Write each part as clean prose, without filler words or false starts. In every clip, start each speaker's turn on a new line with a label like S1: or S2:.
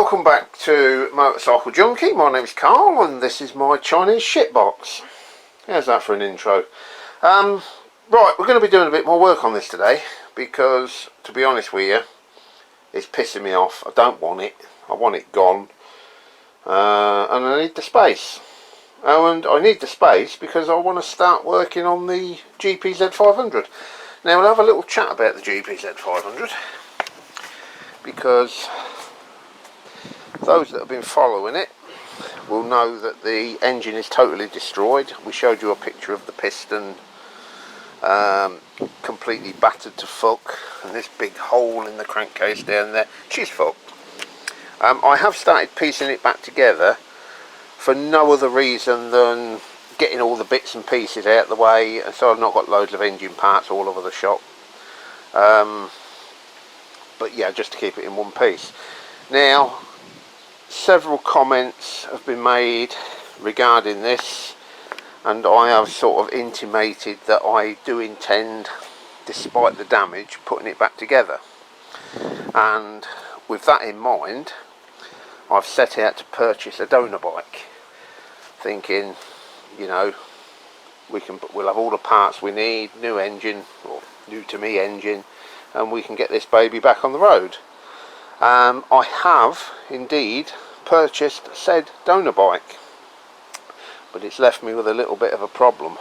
S1: welcome back to Motorcycle Junkie. My name's Carl and this is my Chinese shitbox. How's that for an intro? Right, we're going to be doing a bit more work on this today because, to be honest with you, it's pissing me off. I don't want it. I want it gone. And I need the space. Oh, and I need the space because I want to start working on the GPZ500. Now we'll have a little chat about the GPZ500 because those that have been following it will know that the engine is totally destroyed. We showed you a picture of the piston completely battered to fuck, and this big hole in the crankcase down there, she's fucked. I have started piecing it back together for no other reason than getting all the bits and pieces out of the way, and so I've not got loads of engine parts all over the shop. But yeah, just to keep it in one piece. Now, several comments have been made regarding this, and I have sort of intimated that I do intend, despite the damage, putting it back together. And with that in mind, I've set out to purchase a donor bike, thinking, you know, we'll have all the parts we need, new engine, or new to me engine, and we can get this baby back on the road. I have indeed purchased said donor bike, but it's left me with a little bit of a problem.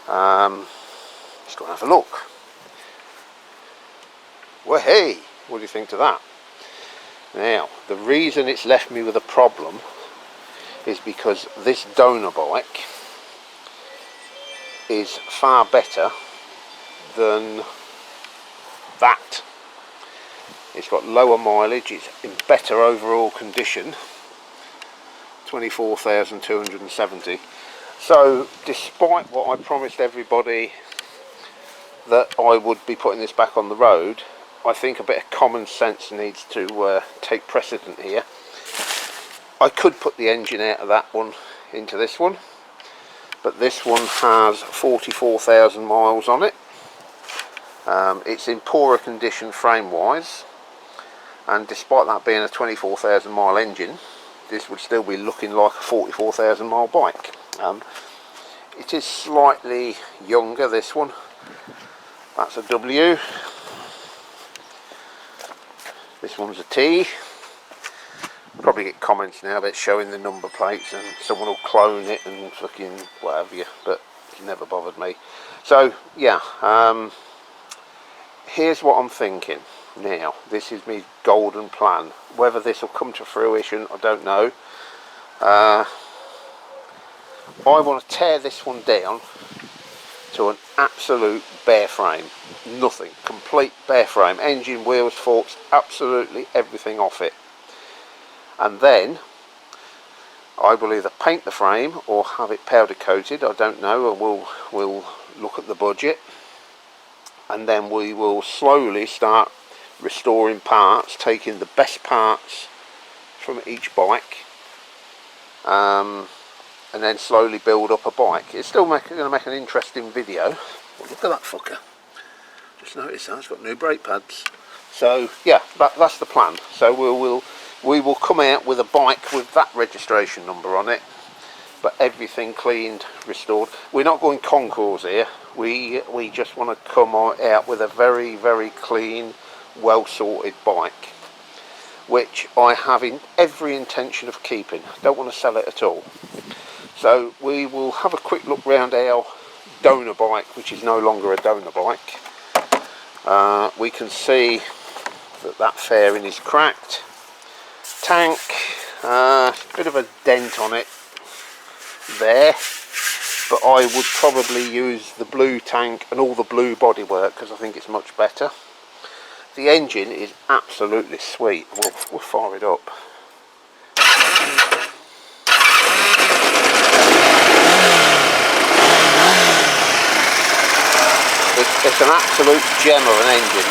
S1: Let's go and have a look. Well, hey, what do you think to that? Now, the reason it's left me with a problem is because this donor bike is far better than that. It's got lower mileage, it's in better overall condition, 24,270. So despite what I promised everybody that I would be putting this back on the road, I think a bit of common sense needs to take precedent here. I could put the engine out of that one into this one, but this one has 44,000 miles on it. It's in poorer condition frame wise, and despite that being a 24,000 mile engine, this would still be looking like a 44,000 mile bike. It is slightly younger, this one. That's a W. This one's a T. Probably get comments now about showing the number plates and someone will clone it and fucking whatever you, but it never bothered me. So yeah, here's what I'm thinking. Now, this is my golden plan. Whether this will come to fruition, I don't know. I want to tear this one down to an absolute bare frame. Nothing. Complete bare frame. Engine, wheels, forks, absolutely everything off it. And then I will either paint the frame or have it powder coated. I don't know. We'll look at the budget. And then we will slowly start restoring parts, taking the best parts from each bike, and then slowly build up a bike. It's still going to make an interesting video. Oh, look at that fucker. Just noticed that it's got new brake pads. So yeah, that's the plan. So we will come out with a bike with that registration number on it, but everything cleaned, restored. We're not going concours here. We just want to come out with a very, very clean, well sorted bike, which I have in every intention of keeping. Don't want to sell it at all. So we will have a quick look round our donor bike, which is no longer a donor bike. We can see that fairing is cracked. Tank, bit of a dent on it there, but I would probably use the blue tank and all the blue bodywork because I think it's much better. The engine is absolutely sweet. We'll fire it up. It's an absolute gem of an engine.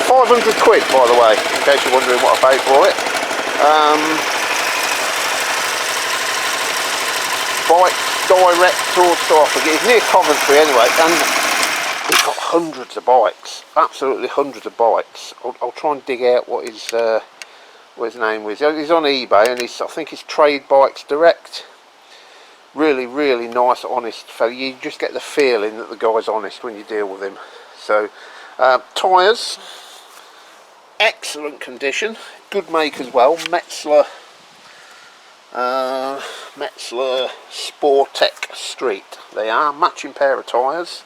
S1: 500 quid, by the way, in case you're wondering what I paid for it. Bike direct towards South. It's near Coventry anyway, and it's got hundreds of bikes, absolutely hundreds of bikes. I'll try and dig out what his name was. He's on eBay, and I think he's Trade Bikes Direct. Really, really nice, honest fella. You just get the feeling that the guy's honest when you deal with him. So, tyres, excellent condition, good make as well. Metzler Sportec Street. They are matching pair of tyres.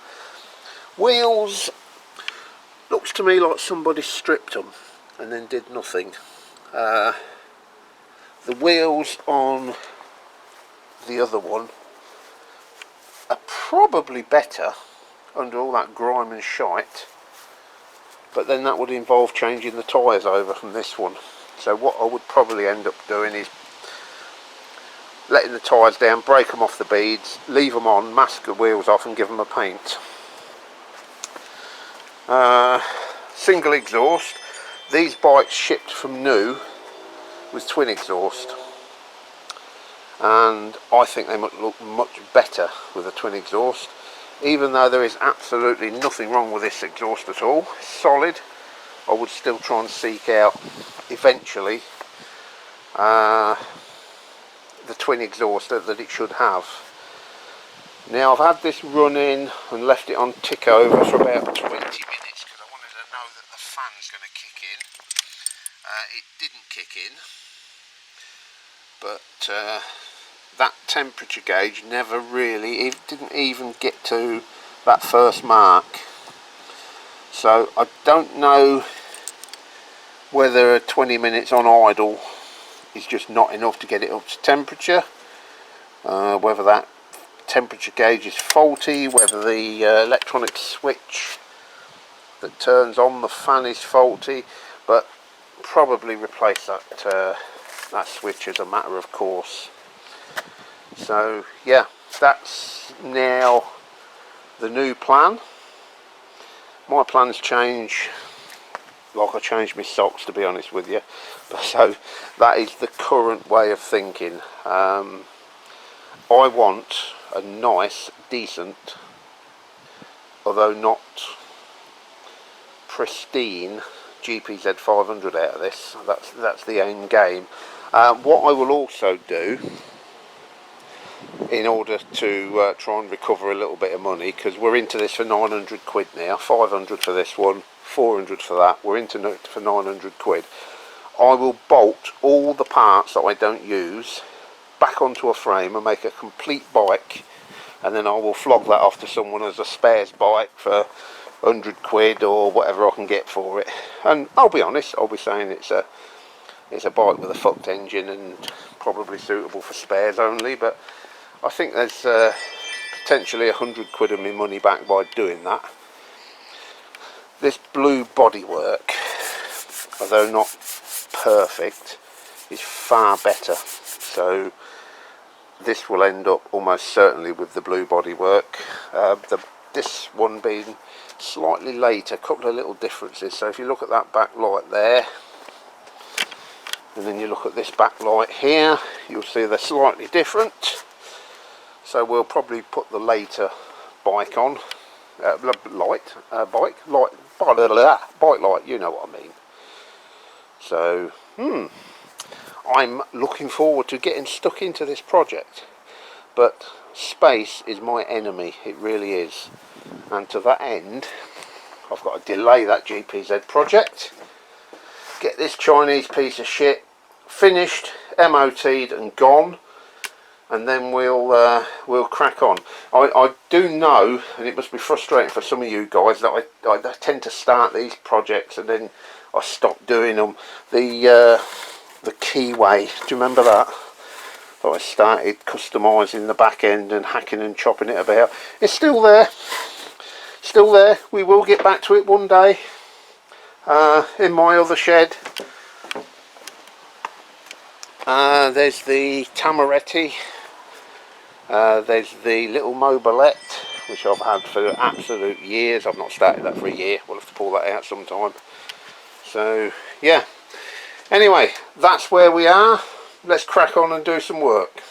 S1: Wheels, looks to me like somebody stripped them and then did nothing. The wheels on the other one are probably better under all that grime and shite, but then that would involve changing the tyres over from this one. So what I would probably end up doing is letting the tyres down, break them off the beads, leave them on, mask the wheels off and give them a paint. Single exhaust. These bikes shipped from new with twin exhaust, and I think they might look much better with a twin exhaust, even though there is absolutely nothing wrong with this exhaust at all. Solid. I would still try and seek out eventually the twin exhaust that it should have. Now I've had this running and left it on tick over for about 20 minutes because I wanted to know that the fan's going to kick in. It didn't kick in, but that temperature gauge never really, it didn't even get to that first mark. So I don't know whether 20 minutes on idle is just not enough to get it up to temperature, whether that temperature gauge is faulty, whether the electronic switch that turns on the fan is faulty, but probably replace that switch as a matter of course. So yeah, that's now the new plan. My plans change like I changed my socks, to be honest with you. But so that is the current way of thinking. I want a nice, decent, although not pristine, GPZ500 out of this. That's the aim game. What I will also do, in order to try and recover a little bit of money, because we're into this for 900 quid now, 500 for this one, 400 for that, we're into it for 900 quid. I will bolt all the parts that I don't use back onto a frame and make a complete bike, and then I will flog that off to someone as a spares bike for 100 quid or whatever I can get for it. And I'll be honest, I'll be saying it's a bike with a fucked engine and probably suitable for spares only, but I think there's potentially 100 quid of my money back by doing that. This blue bodywork, although not perfect, is far better. So this will end up almost certainly with the blue bodywork. This one being slightly later, a couple of little differences. So if you look at that back light there, and then you look at this back light here, you'll see they're slightly different. So we'll probably put the later bike on, bike light, you know what I mean. So, I'm looking forward to getting stuck into this project, but space is my enemy, it really is. And to that end, I've got to delay that GPZ project, get this Chinese piece of shit finished, MOT'd and gone, and then we'll crack on. I do know, and it must be frustrating for some of you guys, that I tend to start these projects and then I stop doing them. The keyway, do you remember that? That I started customising the back end and hacking and chopping it about. It's still there. Still there. We will get back to it one day. In my other shed. There's the Tamaretti. There's the little mobilette, which I've had for absolute years. I've not started that for a year. We'll have to pull that out sometime. So yeah, anyway, that's where we are. Let's crack on and do some work.